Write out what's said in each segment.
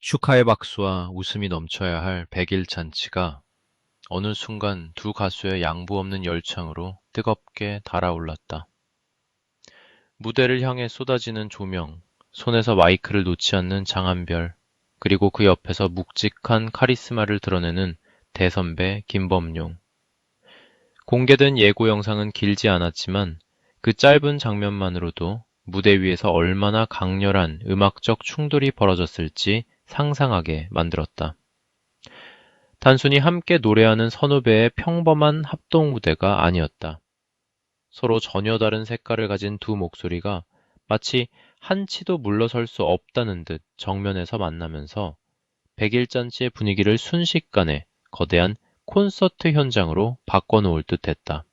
축하의 박수와 웃음이 넘쳐야 할 100일 잔치가 어느 순간 두 가수의 양보 없는 열창으로 뜨겁게 달아올랐다. 무대를 향해 쏟아지는 조명, 손에서 마이크를 놓지 않는 장한별, 그리고 그 옆에서 묵직한 카리스마를 드러내는 대선배 김범용. 공개된 예고 영상은 길지 않았지만 그 짧은 장면만으로도 무대 위에서 얼마나 강렬한 음악적 충돌이 벌어졌을지 상상하게 만들었다. 단순히 함께 노래하는 선후배의 평범한 합동 무대가 아니었다. 서로 전혀 다른 색깔을 가진 두 목소리가 마치 한치도 물러설 수 없다는 듯 정면에서 만나면서 백일잔치의 분위기를 순식간에 거대한 콘서트 현장으로 바꿔놓을 듯 했다.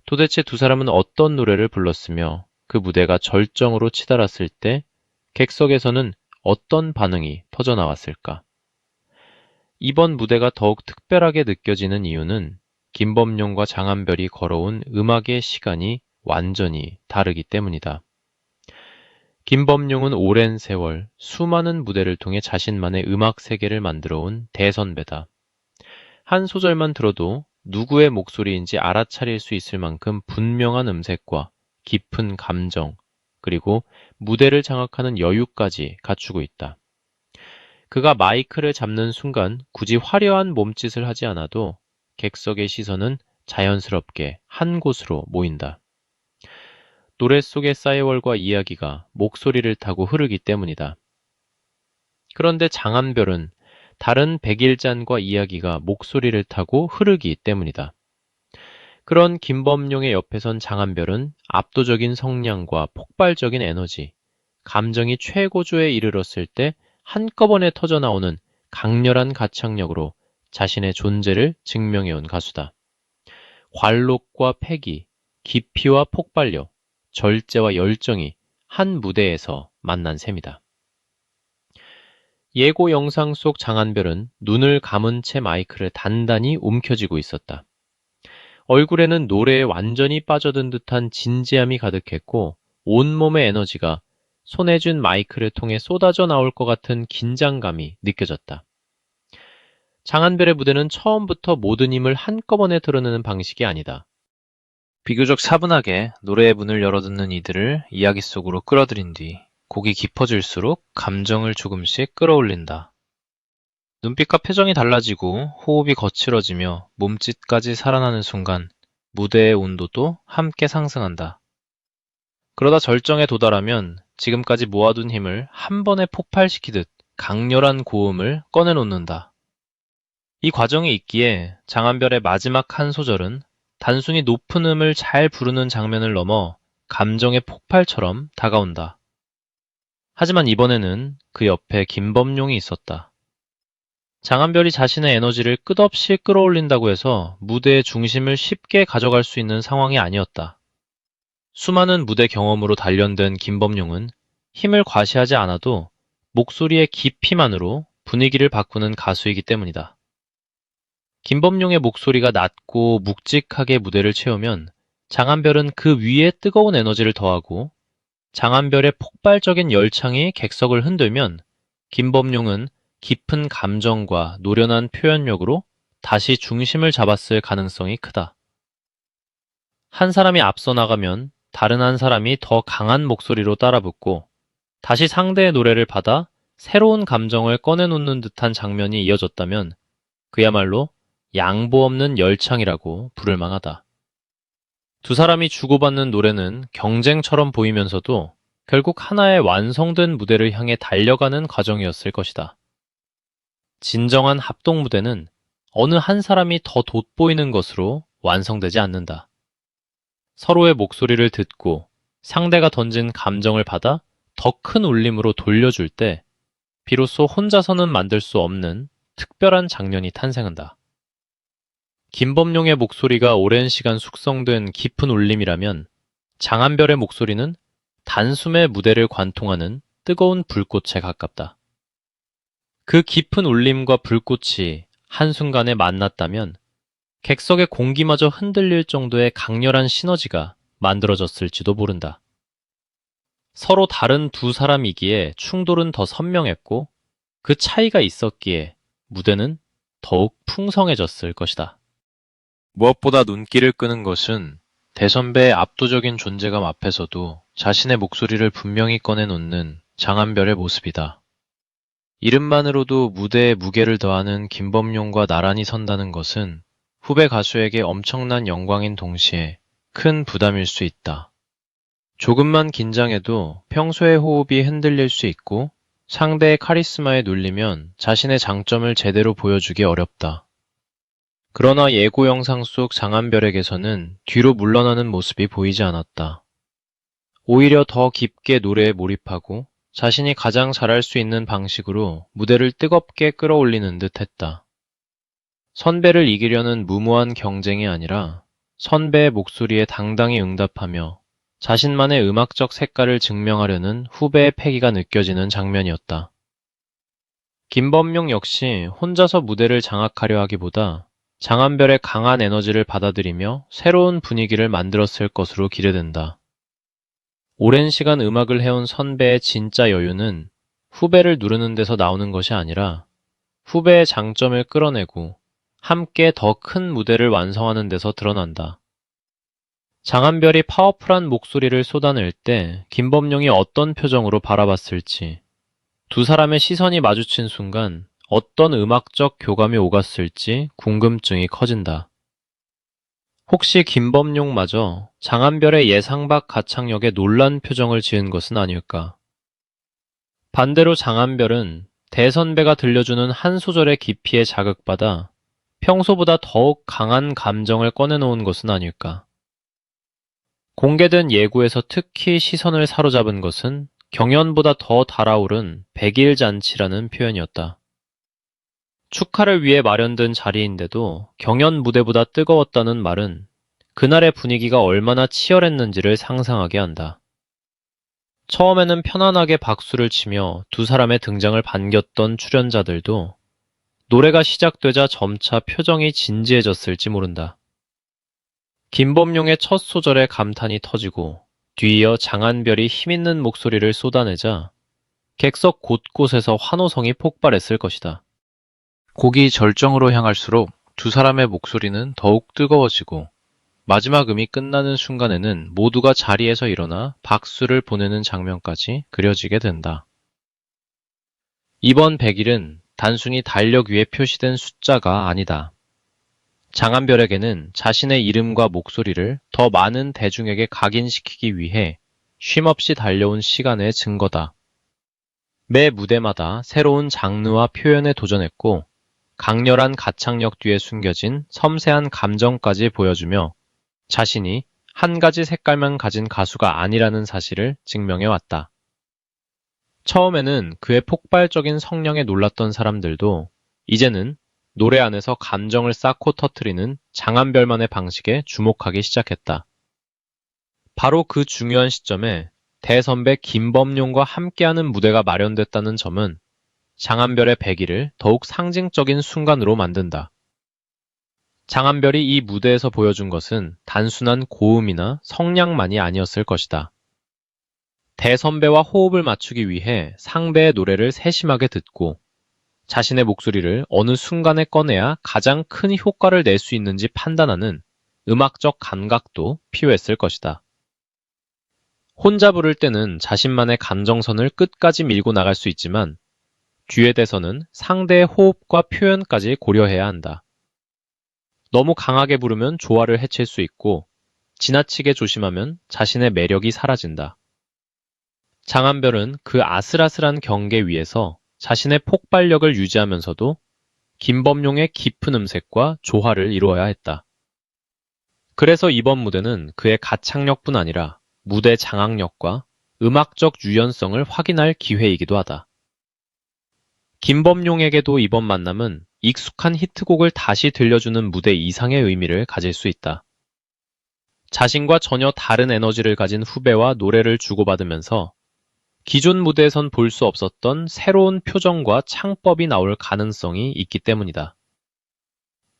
도대체 두 사람은 어떤 노래를 불렀으며 그 무대가 절정으로 치달았을 때 객석에서는 어떤 반응이 터져나왔을까? 이번 무대가 더욱 특별하게 느껴지는 이유는 김범용과 장한별이 걸어온 음악의 시간이 완전히 다르기 때문이다. 김범용은 오랜 세월 수많은 무대를 통해 자신만의 음악 세계를 만들어온 대선배다. 한 소절만 들어도 누구의 목소리인지 알아차릴 수 있을 만큼 분명한 음색과 깊은 감정, 그리고 무대를 장악하는 여유까지 갖추고 있다. 그가 마이크를 잡는 순간 굳이 화려한 몸짓을 하지 않아도 객석의 시선은 자연스럽게 한 곳으로 모인다. 노래 속의 싸이월과 이야기가 목소리를 타고 흐르기 때문이다. 그런데 장한별은 다른 백일잔과 이야기가 목소리를 타고 흐르기 때문이다. 그런 김범용의 옆에 선 장한별은 압도적인 성량과 폭발적인 에너지, 감정이 최고조에 이르렀을 때 한꺼번에 터져나오는 강렬한 가창력으로 자신의 존재를 증명해온 가수다. 관록과 패기, 깊이와 폭발력, 절제와 열정이 한 무대에서 만난 셈이다. 예고 영상 속 장한별은 눈을 감은 채 마이크를 단단히 움켜쥐고 있었다. 얼굴에는 노래에 완전히 빠져든 듯한 진지함이 가득했고 온몸의 에너지가 손에 쥔 마이크를 통해 쏟아져 나올 것 같은 긴장감이 느껴졌다. 장한별의 무대는 처음부터 모든 힘을 한꺼번에 드러내는 방식이 아니다. 비교적 차분하게 노래의 문을 열어듣는 이들을 이야기 속으로 끌어들인 뒤 곡이 깊어질수록 감정을 조금씩 끌어올린다. 눈빛과 표정이 달라지고 호흡이 거칠어지며 몸짓까지 살아나는 순간 무대의 온도도 함께 상승한다. 그러다 절정에 도달하면 지금까지 모아둔 힘을 한 번에 폭발시키듯 강렬한 고음을 꺼내놓는다. 이 과정이 있기에 장한별의 마지막 한 소절은 단순히 높은 음을 잘 부르는 장면을 넘어 감정의 폭발처럼 다가온다. 하지만 이번에는 그 옆에 김범용이 있었다. 장한별이 자신의 에너지를 끝없이 끌어올린다고 해서 무대의 중심을 쉽게 가져갈 수 있는 상황이 아니었다. 수많은 무대 경험으로 단련된 김범용은 힘을 과시하지 않아도 목소리의 깊이만으로 분위기를 바꾸는 가수이기 때문이다. 김범용의 목소리가 낮고 묵직하게 무대를 채우면 장한별은 그 위에 뜨거운 에너지를 더하고 장한별의 폭발적인 열창이 객석을 흔들면 김범용은 깊은 감정과 노련한 표현력으로 다시 중심을 잡았을 가능성이 크다. 한 사람이 앞서 나가면 다른 한 사람이 더 강한 목소리로 따라붙고 다시 상대의 노래를 받아 새로운 감정을 꺼내놓는 듯한 장면이 이어졌다면 그야말로 양보 없는 열창이라고 부를 만하다. 두 사람이 주고받는 노래는 경쟁처럼 보이면서도 결국 하나의 완성된 무대를 향해 달려가는 과정이었을 것이다. 진정한 합동 무대는 어느 한 사람이 더 돋보이는 것으로 완성되지 않는다. 서로의 목소리를 듣고 상대가 던진 감정을 받아 더 큰 울림으로 돌려줄 때 비로소 혼자서는 만들 수 없는 특별한 장면이 탄생한다. 김범용의 목소리가 오랜 시간 숙성된 깊은 울림이라면 장한별의 목소리는 단숨에 무대를 관통하는 뜨거운 불꽃에 가깝다. 그 깊은 울림과 불꽃이 한순간에 만났다면 객석의 공기마저 흔들릴 정도의 강렬한 시너지가 만들어졌을지도 모른다. 서로 다른 두 사람이기에 충돌은 더 선명했고 그 차이가 있었기에 무대는 더욱 풍성해졌을 것이다. 무엇보다 눈길을 끄는 것은 대선배의 압도적인 존재감 앞에서도 자신의 목소리를 분명히 꺼내놓는 장한별의 모습이다. 이름만으로도 무대에 무게를 더하는 김범용과 나란히 선다는 것은 후배 가수에게 엄청난 영광인 동시에 큰 부담일 수 있다. 조금만 긴장해도 평소의 호흡이 흔들릴 수 있고 상대의 카리스마에 눌리면 자신의 장점을 제대로 보여주기 어렵다. 그러나 예고 영상 속 장한별에게서는 뒤로 물러나는 모습이 보이지 않았다. 오히려 더 깊게 노래에 몰입하고 자신이 가장 잘할 수 있는 방식으로 무대를 뜨겁게 끌어올리는 듯 했다. 선배를 이기려는 무모한 경쟁이 아니라 선배의 목소리에 당당히 응답하며 자신만의 음악적 색깔을 증명하려는 후배의 패기가 느껴지는 장면이었다. 김범용 역시 혼자서 무대를 장악하려 하기보다 장한별의 강한 에너지를 받아들이며 새로운 분위기를 만들었을 것으로 기대된다. 오랜 시간 음악을 해온 선배의 진짜 여유는 후배를 누르는 데서 나오는 것이 아니라 후배의 장점을 끌어내고 함께 더 큰 무대를 완성하는 데서 드러난다. 장한별이 파워풀한 목소리를 쏟아낼 때 김범용이 어떤 표정으로 바라봤을지, 두 사람의 시선이 마주친 순간 어떤 음악적 교감이 오갔을지 궁금증이 커진다. 혹시 김범용마저 장한별의 예상 밖 가창력에 놀란 표정을 지은 것은 아닐까? 반대로 장한별은 대선배가 들려주는 한 소절의 깊이에 자극받아 평소보다 더욱 강한 감정을 꺼내놓은 것은 아닐까? 공개된 예고에서 특히 시선을 사로잡은 것은 경연보다 더 달아오른 백일잔치라는 표현이었다. 축하를 위해 마련된 자리인데도 경연 무대보다 뜨거웠다는 말은 그날의 분위기가 얼마나 치열했는지를 상상하게 한다. 처음에는 편안하게 박수를 치며 두 사람의 등장을 반겼던 출연자들도 노래가 시작되자 점차 표정이 진지해졌을지 모른다. 김범용의 첫 소절에 감탄이 터지고 뒤이어 장한별이 힘있는 목소리를 쏟아내자 객석 곳곳에서 환호성이 폭발했을 것이다. 곡이 절정으로 향할수록 두 사람의 목소리는 더욱 뜨거워지고 마지막 음이 끝나는 순간에는 모두가 자리에서 일어나 박수를 보내는 장면까지 그려지게 된다. 이번 100일은 단순히 달력 위에 표시된 숫자가 아니다. 장한별에게는 자신의 이름과 목소리를 더 많은 대중에게 각인시키기 위해 쉼없이 달려온 시간의 증거다. 매 무대마다 새로운 장르와 표현에 도전했고 강렬한 가창력 뒤에 숨겨진 섬세한 감정까지 보여주며 자신이 한 가지 색깔만 가진 가수가 아니라는 사실을 증명해왔다. 처음에는 그의 폭발적인 성량에 놀랐던 사람들도 이제는 노래 안에서 감정을 쌓고 터뜨리는 장한별만의 방식에 주목하기 시작했다. 바로 그 중요한 시점에 대선배 김범용과 함께하는 무대가 마련됐다는 점은 장한별의 100일을 더욱 상징적인 순간으로 만든다. 장한별이 이 무대에서 보여준 것은 단순한 고음이나 성량만이 아니었을 것이다. 대선배와 호흡을 맞추기 위해 상대의 노래를 세심하게 듣고 자신의 목소리를 어느 순간에 꺼내야 가장 큰 효과를 낼 수 있는지 판단하는 음악적 감각도 필요했을 것이다. 혼자 부를 때는 자신만의 감정선을 끝까지 밀고 나갈 수 있지만 듀엣에서는 상대의 호흡과 표현까지 고려해야 한다. 너무 강하게 부르면 조화를 해칠 수 있고 지나치게 조심하면 자신의 매력이 사라진다. 장한별은 그 아슬아슬한 경계 위에서 자신의 폭발력을 유지하면서도 김범용의 깊은 음색과 조화를 이루어야 했다. 그래서 이번 무대는 그의 가창력뿐 아니라 무대 장악력과 음악적 유연성을 확인할 기회이기도 하다. 김범용에게도 이번 만남은 익숙한 히트곡을 다시 들려주는 무대 이상의 의미를 가질 수 있다. 자신과 전혀 다른 에너지를 가진 후배와 노래를 주고받으면서 기존 무대에선 볼 수 없었던 새로운 표정과 창법이 나올 가능성이 있기 때문이다.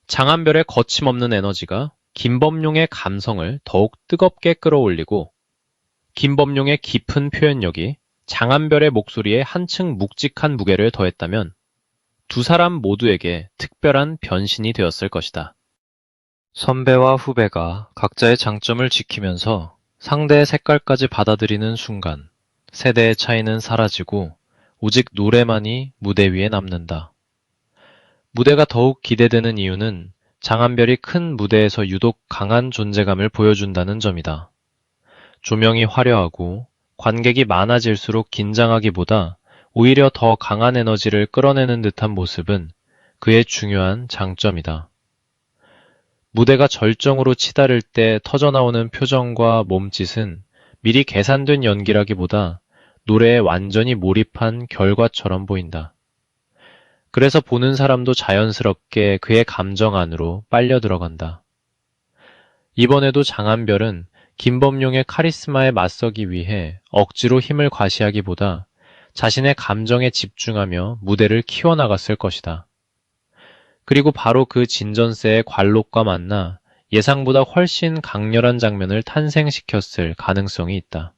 장한별의 거침없는 에너지가 김범용의 감성을 더욱 뜨겁게 끌어올리고 김범용의 깊은 표현력이 장한별의 목소리에 한층 묵직한 무게를 더했다면 두 사람 모두에게 특별한 변신이 되었을 것이다. 선배와 후배가 각자의 장점을 지키면서 상대의 색깔까지 받아들이는 순간, 세대의 차이는 사라지고 오직 노래만이 무대 위에 남는다. 무대가 더욱 기대되는 이유는 장한별이 큰 무대에서 유독 강한 존재감을 보여준다는 점이다. 조명이 화려하고 관객이 많아질수록 긴장하기보다 오히려 더 강한 에너지를 끌어내는 듯한 모습은 그의 중요한 장점이다. 무대가 절정으로 치달을 때 터져나오는 표정과 몸짓은 미리 계산된 연기라기보다 노래에 완전히 몰입한 결과처럼 보인다. 그래서 보는 사람도 자연스럽게 그의 감정 안으로 빨려 들어간다. 이번에도 장한별은 김범용의 카리스마에 맞서기 위해 억지로 힘을 과시하기보다 자신의 감정에 집중하며 무대를 키워나갔을 것이다. 그리고 바로 그 진전세의 관록과 만나 예상보다 훨씬 강렬한 장면을 탄생시켰을 가능성이 있다.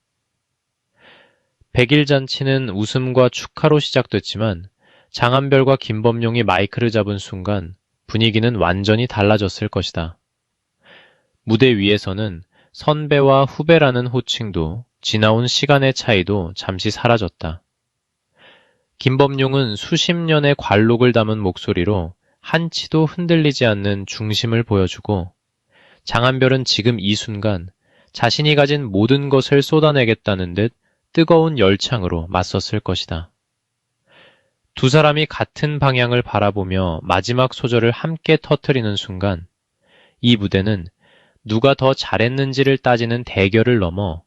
백일잔치는 웃음과 축하로 시작됐지만 장한별과 김범용이 마이크를 잡은 순간 분위기는 완전히 달라졌을 것이다. 무대 위에서는 선배와 후배라는 호칭도 지나온 시간의 차이도 잠시 사라졌다. 김범용은 수십 년의 관록을 담은 목소리로 한치도 흔들리지 않는 중심을 보여주고 장한별은 지금 이 순간 자신이 가진 모든 것을 쏟아내겠다는 듯 뜨거운 열창으로 맞섰을 것이다. 두 사람이 같은 방향을 바라보며 마지막 소절을 함께 터뜨리는 순간 이 무대는 누가 더 잘했는지를 따지는 대결을 넘어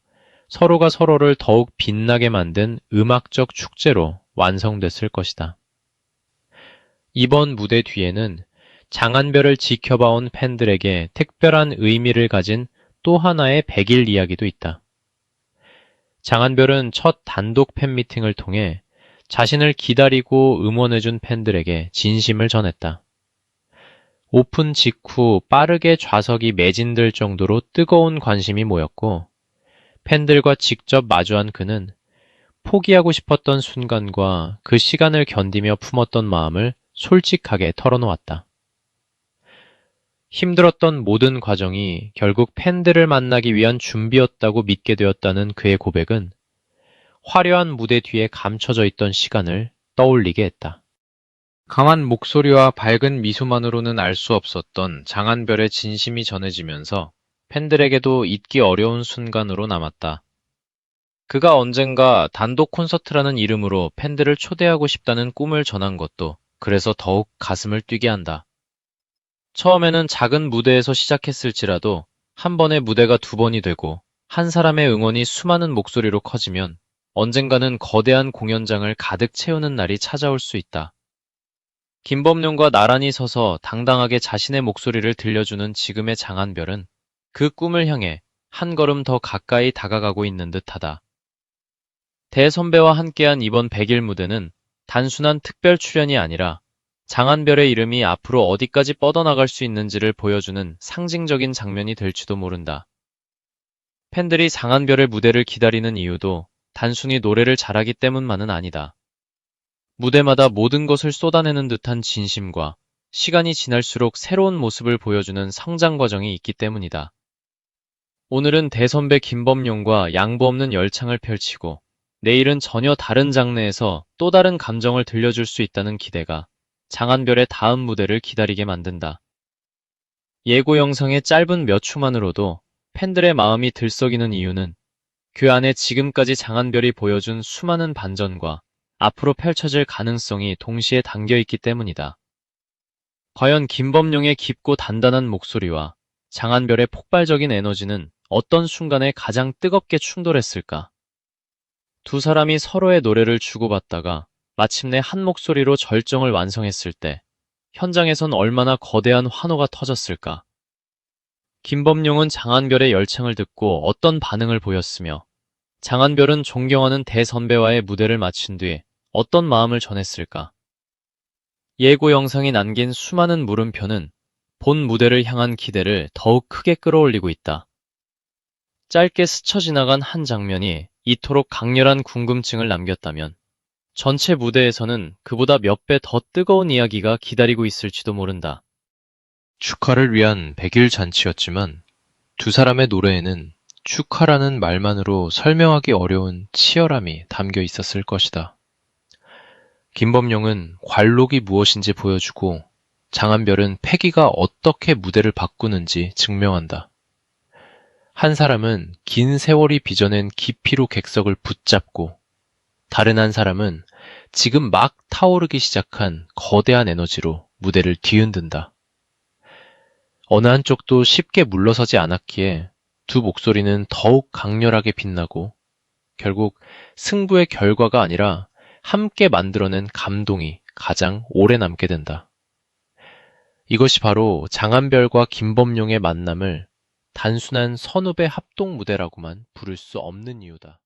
서로가 서로를 더욱 빛나게 만든 음악적 축제로 완성됐을 것이다. 이번 무대 뒤에는 장한별을 지켜봐온 팬들에게 특별한 의미를 가진 또 하나의 100일 이야기도 있다. 장한별은 첫 단독 팬미팅을 통해 자신을 기다리고 응원해준 팬들에게 진심을 전했다. 오픈 직후 빠르게 좌석이 매진될 정도로 뜨거운 관심이 모였고 팬들과 직접 마주한 그는 포기하고 싶었던 순간과 그 시간을 견디며 품었던 마음을 솔직하게 털어놓았다. 힘들었던 모든 과정이 결국 팬들을 만나기 위한 준비였다고 믿게 되었다는 그의 고백은 화려한 무대 뒤에 감춰져 있던 시간을 떠올리게 했다. 강한 목소리와 밝은 미소만으로는 알 수 없었던 장한별의 진심이 전해지면서 팬들에게도 잊기 어려운 순간으로 남았다. 그가 언젠가 단독 콘서트라는 이름으로 팬들을 초대하고 싶다는 꿈을 전한 것도 그래서 더욱 가슴을 뛰게 한다. 처음에는 작은 무대에서 시작했을지라도 한 번의 무대가 두 번이 되고 한 사람의 응원이 수많은 목소리로 커지면 언젠가는 거대한 공연장을 가득 채우는 날이 찾아올 수 있다. 김범용과 나란히 서서 당당하게 자신의 목소리를 들려주는 지금의 장한별은 그 꿈을 향해 한 걸음 더 가까이 다가가고 있는 듯하다. 대선배와 함께한 이번 100일 무대는 단순한 특별 출연이 아니라 장한별의 이름이 앞으로 어디까지 뻗어나갈 수 있는지를 보여주는 상징적인 장면이 될지도 모른다. 팬들이 장한별의 무대를 기다리는 이유도 단순히 노래를 잘하기 때문만은 아니다. 무대마다 모든 것을 쏟아내는 듯한 진심과 시간이 지날수록 새로운 모습을 보여주는 성장 과정이 있기 때문이다. 오늘은 대선배 김범용과 양보 없는 열창을 펼치고 내일은 전혀 다른 장르에서 또 다른 감정을 들려줄 수 있다는 기대가 장한별의 다음 무대를 기다리게 만든다. 예고 영상의 짧은 몇 초만으로도 팬들의 마음이 들썩이는 이유는 그 안에 지금까지 장한별이 보여준 수많은 반전과 앞으로 펼쳐질 가능성이 동시에 담겨 있기 때문이다. 과연 김범용의 깊고 단단한 목소리와 장한별의 폭발적인 에너지는 어떤 순간에 가장 뜨겁게 충돌했을까? 두 사람이 서로의 노래를 주고받다가 마침내 한 목소리로 절정을 완성했을 때 현장에선 얼마나 거대한 환호가 터졌을까? 김범용은 장한별의 열창을 듣고 어떤 반응을 보였으며 장한별은 존경하는 대선배와의 무대를 마친 뒤에 어떤 마음을 전했을까? 예고 영상이 남긴 수많은 물음표는 본 무대를 향한 기대를 더욱 크게 끌어올리고 있다. 짧게 스쳐 지나간 한 장면이 이토록 강렬한 궁금증을 남겼다면 전체 무대에서는 그보다 몇 배 더 뜨거운 이야기가 기다리고 있을지도 모른다. 축하를 위한 100일 잔치였지만 두 사람의 노래에는 축하라는 말만으로 설명하기 어려운 치열함이 담겨 있었을 것이다. 김범용은 관록이 무엇인지 보여주고 장한별은 패기가 어떻게 무대를 바꾸는지 증명한다. 한 사람은 긴 세월이 빚어낸 깊이로 객석을 붙잡고 다른 한 사람은 지금 막 타오르기 시작한 거대한 에너지로 무대를 뒤흔든다. 어느 한쪽도 쉽게 물러서지 않았기에 두 목소리는 더욱 강렬하게 빛나고 결국 승부의 결과가 아니라 함께 만들어낸 감동이 가장 오래 남게 된다. 이것이 바로 장한별과 김범용의 만남을 단순한 선후배 합동 무대라고만 부를 수 없는 이유다.